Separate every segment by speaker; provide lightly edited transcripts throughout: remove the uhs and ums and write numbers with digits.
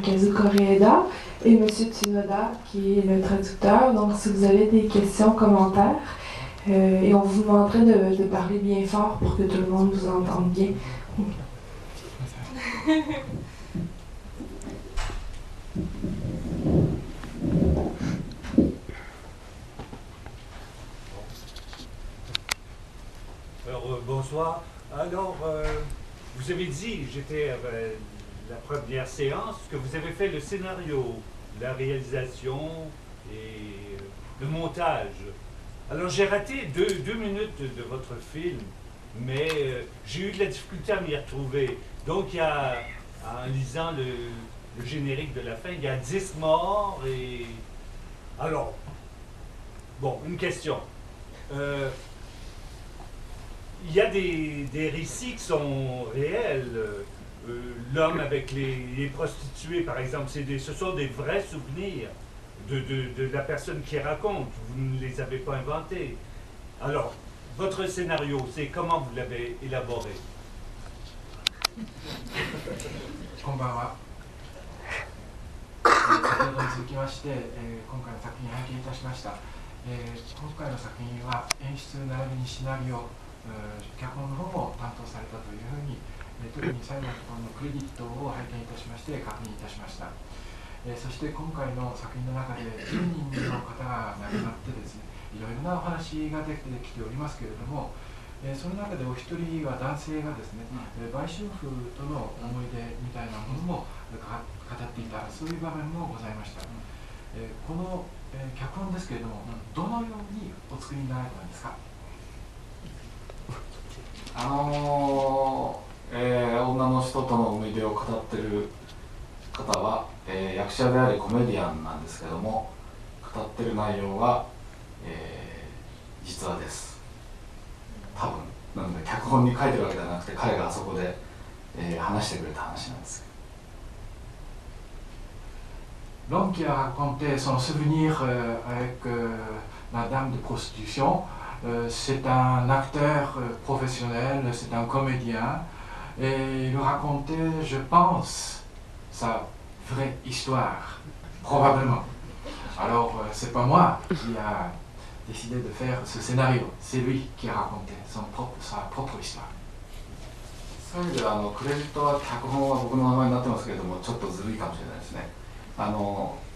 Speaker 1: Kazuko Reeda, et M. Tsunoda, qui est le traducteur. Donc, si vous avez des questions, commentaires, et on vous demanderait de parler bien fort pour que tout le monde vous entende bien.
Speaker 2: Alors, bonsoir. Alors, vous avez dit, j'étais à la première séance, que vous avez fait le scénario, la réalisation et le montage. Alors, j'ai raté deux minutes de votre film, mais j'ai eu de la difficulté à m'y retrouver. Donc, il y a, en lisant le générique de la fin, il y a 10 morts et... Alors, bon, une question. Il y a des récits qui sont réels. L'homme avec les prostituées, par exemple, ce sont des vrais souvenirs de la personne qui raconte. Vous ne les avez pas inventés. Alors, votre scénario, c'est comment vous l'avez élaboré?
Speaker 3: こんばんは。先ほどに続きまして、今回の作品を拝見いたしました。今回の作品は演出並びにシナリオ、脚本の方も担当されたというふうに、特に最後のところのクレジットを拝見いたしまして確認いたしました。そして今回の作品の中で10人の方が亡くなってですね、いろいろなお話が出てきておりますけれども、その中でお一人は男性がですね、売春婦との思い出みたいなものも語っていた、そういう場面もございました。この脚本ですけれども、どのようにお作りになられたんですか？
Speaker 4: 女の人との思い出を語っている方は、役者でありコメディアンなんですけども、語っている内容は、実話です。多分なので脚本に書いてるわけではなくて、彼があそこで、話してくれた話なんです。
Speaker 3: L'homme qui a raconté son souvenir avec la dame de prostitution, c'est un acteur professionnel, c'est un comédien, et il racontait, je pense, sa vraie histoire, probablement. Alors, c'est pas moi qui a décidé de faire ce scénario, c'est lui qui a raconté sa propre histoire.
Speaker 4: そういう意味ではクレジットは脚本は僕の名前になってますけれども、ちょっとずるいかもしれないですね。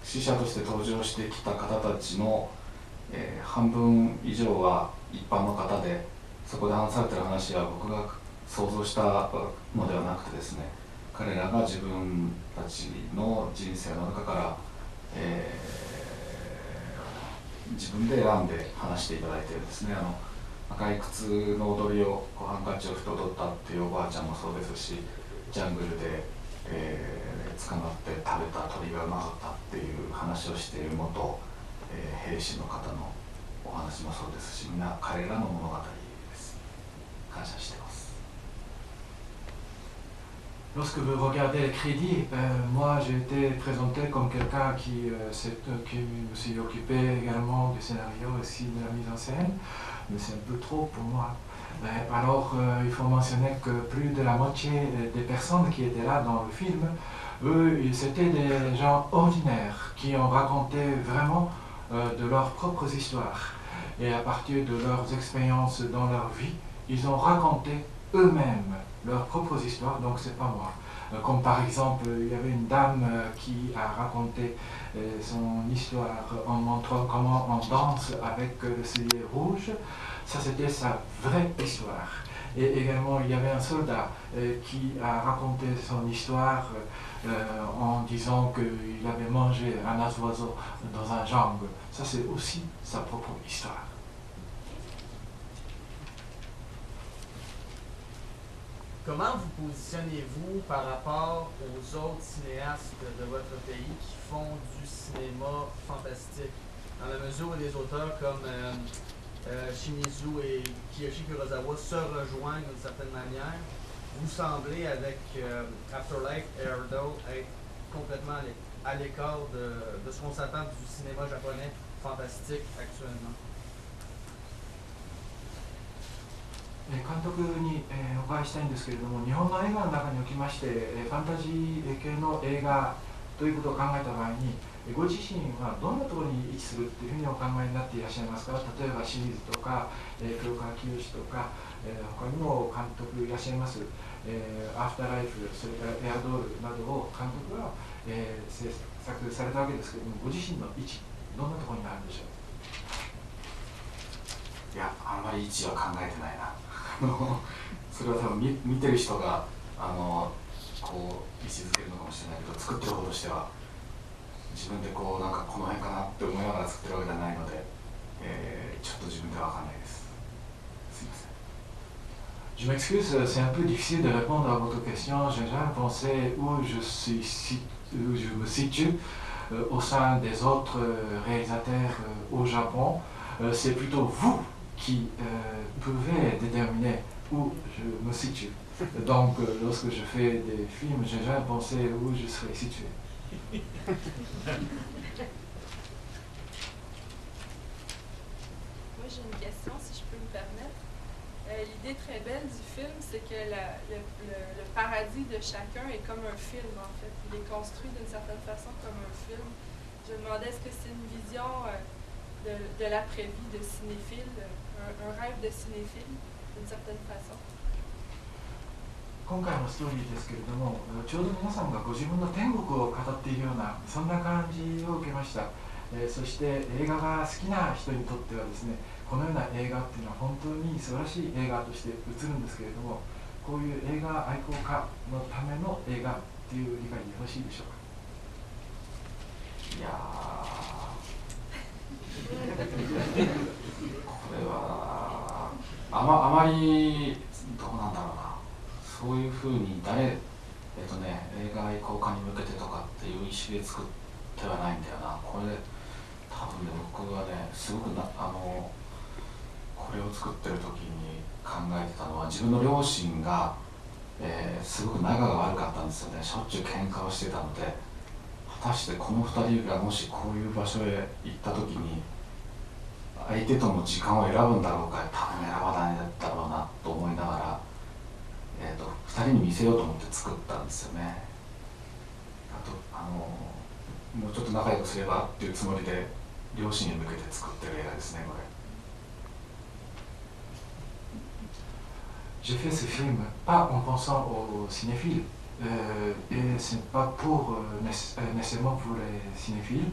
Speaker 4: 死者として登場してきた方たちの、半分以上は一般の方で、そこで話されている話は僕が想像したのではなくてですね、彼らが自分たちの人生の中から、自分で選んで話していただいているんですね。赤い靴の踊りをハンカチをふと踊ったっていうおばあちゃんもそうですし、ジャングルで、捕まって食べた鳥がうまかったっていう話をしている元、兵士の方のお話もそうですし、みんな彼らの物語です。感謝しています。
Speaker 3: Lorsque vous regardez les crédits, moi j'ai été présenté comme quelqu'un qui me s'est occupé également du scénario et aussi de la mise en scène, mais c'est un peu trop pour moi. Alors il faut mentionner que plus de la moitié des personnes qui étaient là dans le film, eux, c'était des gens ordinaires qui ont raconté vraiment de leurs propres histoires. Et à partir de leurs expériences dans leur vie, ils ont raconté eux-mêmes leurs propres histoires, donc c'est pas moi. Comme par exemple, il y avait une dame qui a raconté son histoire en montrant comment on danse avec le soulier rouge. Ça, c'était sa vraie histoire. Et également, il y avait un soldat qui a raconté son histoire en disant qu'il avait mangé un oiseau dans un jungle. Ça, c'est aussi sa propre histoire.
Speaker 5: Comment vous positionnez-vous par rapport aux autres cinéastes de votre pays qui font du cinéma fantastique, dans la mesure où des auteurs comme Shimizu et Kiyoshi Kurosawa se rejoignent d'une certaine manière? Vous semblez, avec Afterlife et Erdo, être complètement à l'écart de ce qu'on s'attend du cinéma japonais fantastique actuellement.
Speaker 3: 監督にお伺いしたいんですけれども、日本の映画の中におきましてファンタジー系の映画ということを考えた場合に、ご自身はどんなところに位置するというふうにお考えになっていらっしゃいますか。例えば清水とか、黒川清とか、他にも監督いらっしゃいます、アフターライフ、それからエアドールなどを監督が、制作されたわけですけれども、ご自身の位置、どんなところにあるんでしょう。
Speaker 4: いや、あんまり位置は考えてないな。それは多分見てる人がこう位置づけるのかもしれないけど、作ってる方としては自分でこうなんかこの辺かなって思いながら作ってるわけじゃないので、ちょっと自分では分かんないです。すいません。
Speaker 3: Je m'excuse, c'est un peu difficile de répondre à votre question. J'ai jamais pensé où je me situe au sein des autres réalisateurs au Japon. C'est plutôt vous qui pouvez déterminer où je me situe. Donc, lorsque je fais des films, j'ai jamais pensé où je serais situé.
Speaker 6: Moi, j'ai une question, si je peux me permettre. L'idée très belle du film, c'est que le paradis de chacun est comme un film, en fait. Il est construit d'une certaine façon comme un film. Je me demandais, est-ce que c'est une vision de l'après-vie de cinéphile, un rêve de cinéphile, d'une certaine façon?
Speaker 3: 今回のストーリーですけれども、ちょうど皆さんがご自分の天国を語っているような、そんな感じを受けました。そして映画が好きな人にとってはですね、このような映画っていうのは本当に素晴らしい映画として映るんですけれども、こういう映画愛好家のための映画っていう理解でよろしいでしょうか。
Speaker 4: いやこれはあまりどうなんだろうな、そういうふうに映画愛好家に向けてとかっていう意識で作ってはないんだよな。これ多分ね、僕はね、すごくこれを作ってる時に考えてたのは、自分の両親が、すごく仲が悪かったんですよね。しょっちゅう喧嘩をしてたので、果たしてこの2人がもしこういう場所へ行った時に相手との時間を選ぶんだろうか。多分選ばないだろうなと思いながら、2人に見せようと思って作ったんですよね。あともうちょっと仲良くすればっていうつもりで両親に向けて作ってる映画ですね、これ。
Speaker 3: J'ai fait ce film pas en pensant aux cinéphiles, et ce n'est pas nécessairement pour les cinéphiles,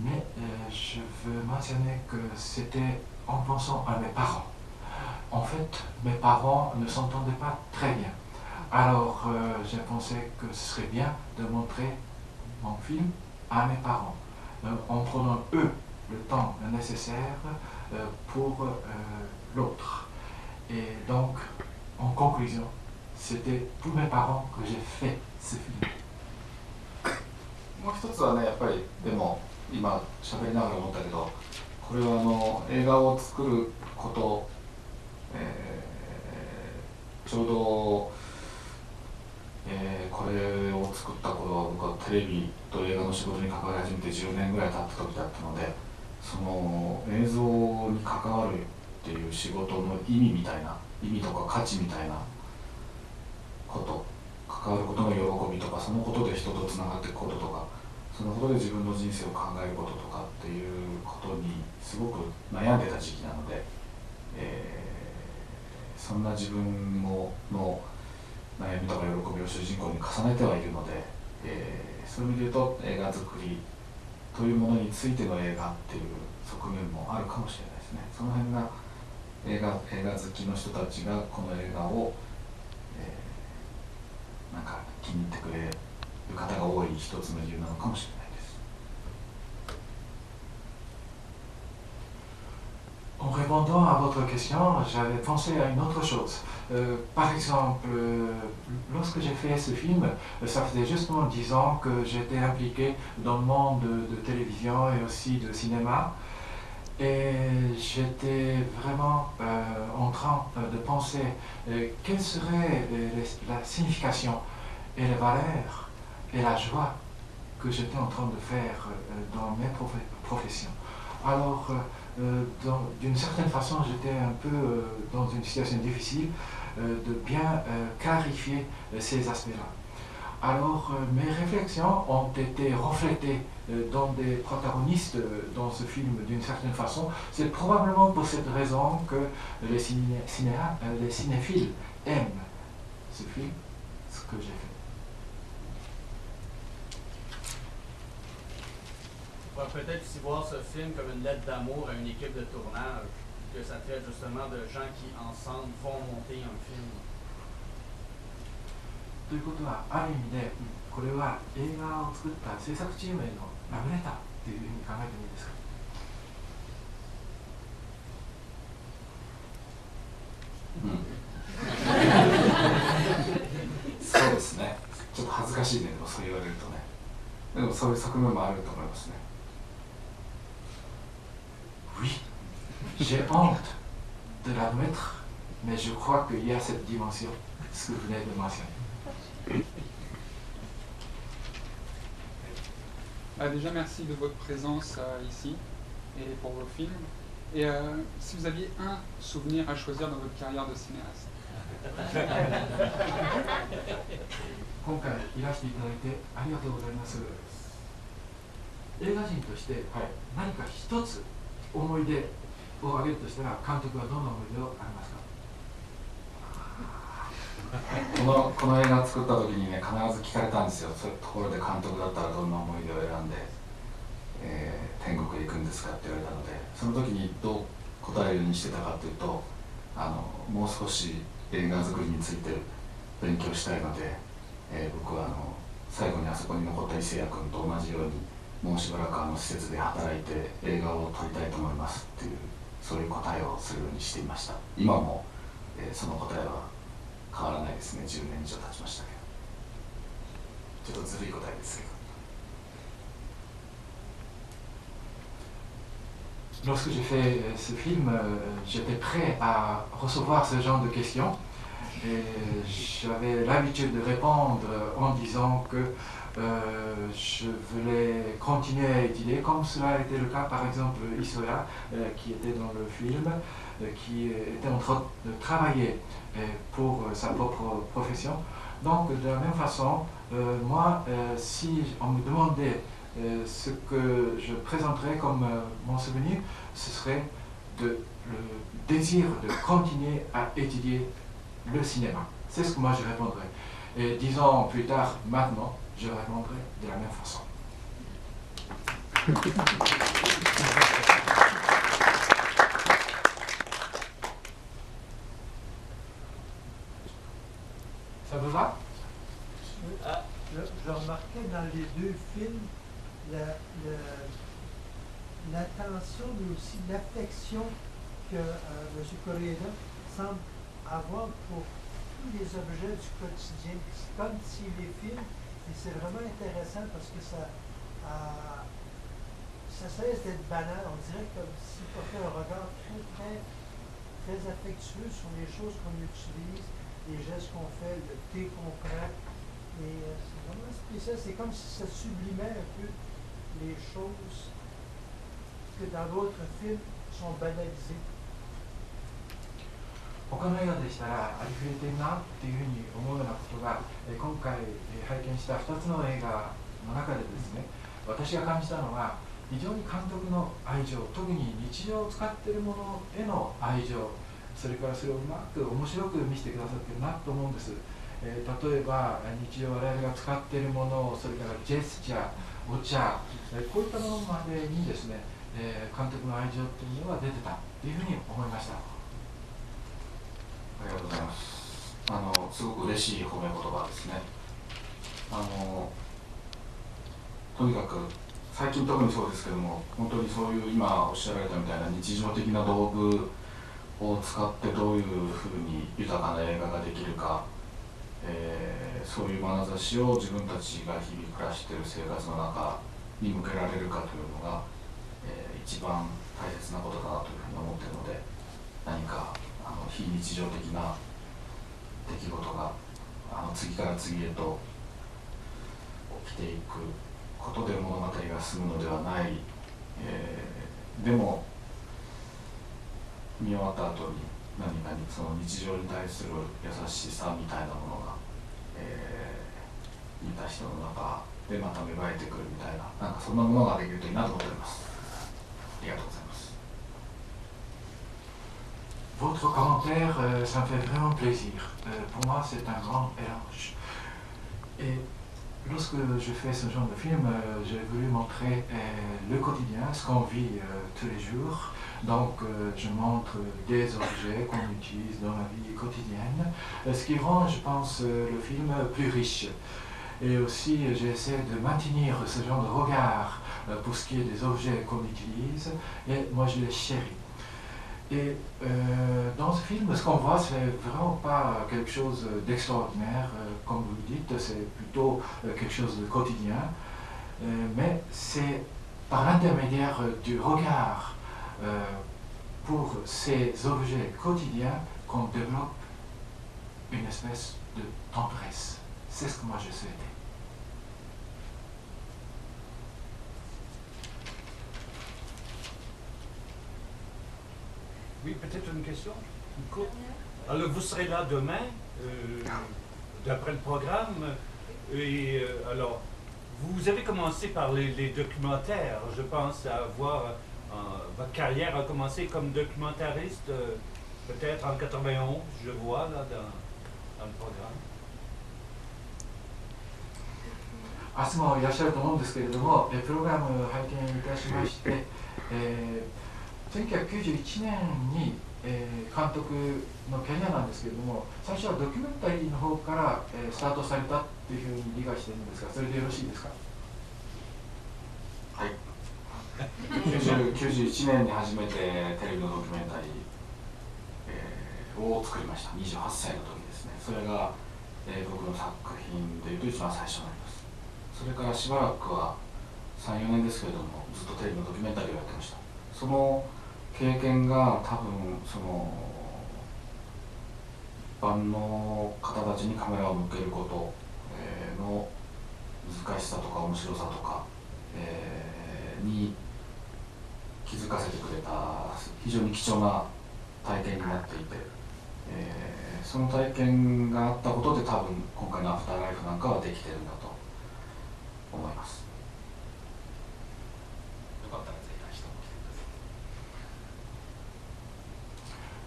Speaker 3: mais je veux mentionner que c'était en pensant à mes parents. En fait, mes parents ne s'entendaient pas très bien. Alors, j'ai pensé que ce serait bien de montrer mon film à mes parents, en prenant eux le temps nécessaire pour l'autre. Et donc, en conclusion, c'était pour mes parents que j'ai fait ce film.
Speaker 4: もう一つはね、やっぱりでも今喋りながら思ったけど、これは映画を作ること、ちょうど、これを作った頃は僕はテレビと映画の仕事に関わり始めて10年ぐらい経った時だったので、その映像に関わるっていう仕事の意味とか価値みたいなこと、関わることの喜びとか、そのことで人とつながっていくこととか、そのことで自分の人生を考えることとかっていうことにすごく悩んでた時期なので、そんな自分の悩みとか喜びを主人公に重ねてはいるので、そういう意味で言うと映画作りというものについての映画っていう側面もあるかもしれないですね。その辺が映画好きの人たちがこの映画を、なんか気に入ってくれる方が多い一つの理由なのかもしれないです。
Speaker 3: En répondant à votre question, j'avais pensé à une autre chose. Par exemple, lorsque j'ai fait ce film, ça faisait justement 10 ans que j'étais impliqué dans le monde de télévision et aussi de cinéma. Et j'étais vraiment en train de penser quelle serait la signification et les valeurs et la joie que j'étais en train de faire dans mes professions. Alors, d'une certaine façon, j'étais un peu dans une situation difficile de bien clarifier ces aspects-là. Alors mes réflexions ont été reflétées dans des protagonistes dans ce film d'une certaine façon. C'est probablement pour cette raison que les cinéphiles aiment ce film, ce que j'ai fait.
Speaker 5: On pourrait peut-être aussi voir ce film comme une lettre d'amour à une équipe de tournage, que ça traite justement de gens qui ensemble vont monter un film.
Speaker 3: ということはある意味でこれは映画を作った制作チームへのラブレターというふうに考えてもいいですか？
Speaker 4: そうですね。ちょっと恥ずかしいね、でもそう言われるとね。でもそういう側面もあると思いますね。
Speaker 3: Oui, j'ai honte de l'admettre, mais je crois qu'il y a cette dimension, ce que vous venez de mentionner.
Speaker 7: Déjà, merci de votre présence ici et pour vos films. Et si vous aviez un souvenir à choisir dans votre carrière de cinéaste?
Speaker 3: 今回いらしていただいてありがとうございます。映画人として、何か一つ思い出を挙げるとしたら監督はどんな思い出をありますか？
Speaker 4: この映画作った時にね、必ず聞かれたんですよ。そういうところで監督だったらどんな思い出を選んで、天国へ行くんですかって言われたので、その時にどう答えるようにしてたかというと、もう少し映画作りについて勉強したいので、僕は最後にあそこに残った伊勢谷君と同じようにもうしばらく施設で働いて映画を撮りたいと思いますっていう、そういう答えをするようにしていました。今も、その答えは変わらないですね。10年以上経ちましたけど、ちょっとずるい答えですけど。
Speaker 3: Lorsque j'ai fait ce film, j'étais prêt à recevoir ce genre de questions et j'avais l'habitude de répondre en disant que je voulais continuer à étudier, comme cela a été le cas par exemple Isoya, qui était dans le film, qui était en train de travailler pour sa propre profession. Donc de la même façon, moi, si on me demandait ce que je présenterais comme mon souvenir, ce serait le désir de continuer à étudier le cinéma. C'est ce que moi je répondrais. Et 10 ans plus tard, maintenant, je répondrai de la même façon. Ça vous va?
Speaker 8: Je remarquais dans les deux films l'attention, mais aussi l'affection que M. Koreeda semble avoir pour tous les objets du quotidien. C'est comme si les films, et c'est vraiment intéressant parce que ça cesse d'être banal. On dirait comme s'il portait un regard très affectueux sur les choses qu'on utilise, les gestes qu'on fait, le thé qu'on prend. Et c'est vraiment spécial. C'est comme si ça sublimait un peu les choses que dans d'autres films sont banalisées.
Speaker 3: 他の映画でしたらありふれてるなっていうふうに思うようなことが今回拝見した2つの映画の中でですね、私が感じたのは非常に監督の愛情、特に日常を使っているものへの愛情、それからそれをうまく面白く見せてくださってるなと思うんです。例えば日常我々が使っているもの、それからジェスチャー、お茶、こういったものまでにですね、監督の愛情というのが出てたというふうに思いました。
Speaker 4: ありがとうございます。すごく嬉しい褒め言葉ですね。とにかく最近特にそうですけども、本当にそういう今おっしゃられたみたいな日常的な道具を使ってどういうふうに豊かな映画ができるか、そういう眼差しを自分たちが日々暮らしている生活の中に向けられるかというのが、一番大切なことだなというふうに思っているので、何か非日常的な出来事が次から次へと起きていくことで物語が進むのではない、でも見終わった後に何かにその日常に対する優しさみたいなものが、似た人の中でまた芽生えてくるみたいな、なんかそんなものができるといいなと思っております。ありがとうございます。
Speaker 3: Votre commentaire, ça me fait vraiment plaisir. Pour moi, c'est un grand éloge. Et lorsque je fais ce genre de film, j'ai voulu montrer le quotidien, ce qu'on vit tous les jours. Donc, je montre des objets qu'on utilise dans la vie quotidienne, ce qui rend, je pense, le film plus riche. Et aussi, j'essaie de maintenir ce genre de regard pour ce qui est des objets qu'on utilise, et moi, je les chéris. Et dans ce film, ce qu'on voit, c'est vraiment pas quelque chose d'extraordinaire, comme vous le dites, c'est plutôt quelque chose de quotidien, mais c'est par l'intermédiaire du regard pour ces objets quotidiens qu'on développe une espèce de tendresse. C'est ce que moi je souhaitais.
Speaker 2: Oui, peut-être une question, une courte. Alors, vous serez là demain, d'après le programme. Et alors, vous avez commencé par les documentaires. Je pense à voir, votre carrière a commencé comme documentariste, peut-être en 91, je vois là dans le programme.
Speaker 3: 明日もいらっしゃると思うんですけれども、プログラムを拝見いたしまして、1991年に、監督のキャリアなんですけれども、最初はドキュメンタリーの方から、スタートされたというふうに理解しているんですが、それでよろしいですか？
Speaker 4: はい。91年に初めてテレビのドキュメンタリー、を作りました。28歳の時ですね。それが、僕の作品でいうと一番最初になります。それからしばらくは3、4年ですけれども、ずっとテレビのドキュメンタリーをやってました。その経験が多分その一般の方たちにカメラを向けること、の難しさとか面白さとか、に気づかせてくれた非常に貴重な体験になっていて、その体験があったことで多分今回のアフターライフなんかはできてるんだと思います。よかったらぜひ明日も来てください。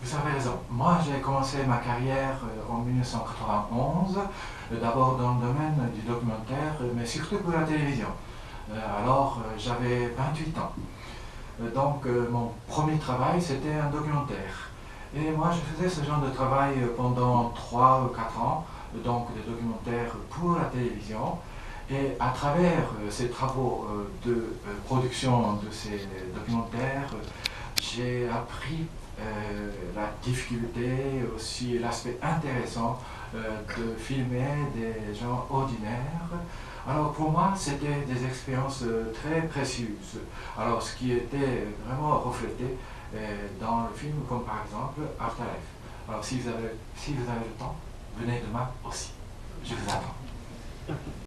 Speaker 3: Vous avez raison. Moi, j'ai commencé ma carrière en 1991, d'abord dans le domaine du documentaire, mais surtout pour la télévision. Alors, j'avais 28 ans. Donc, mon premier travail, c'était un documentaire. Et moi, je faisais ce genre de travail pendant 3 ou 4 ans, donc des documentaires pour la télévision. Et à travers ces travaux de production de ces documentaires, j'ai appris la difficulté, aussi l'aspect intéressant de filmer des gens ordinaires. Alors pour moi, c'était des expériences très précieuses. Alors ce qui était vraiment reflété dans le film, comme par exemple Afterlife. Alors si vous avez le temps, venez demain aussi. Je vous attends.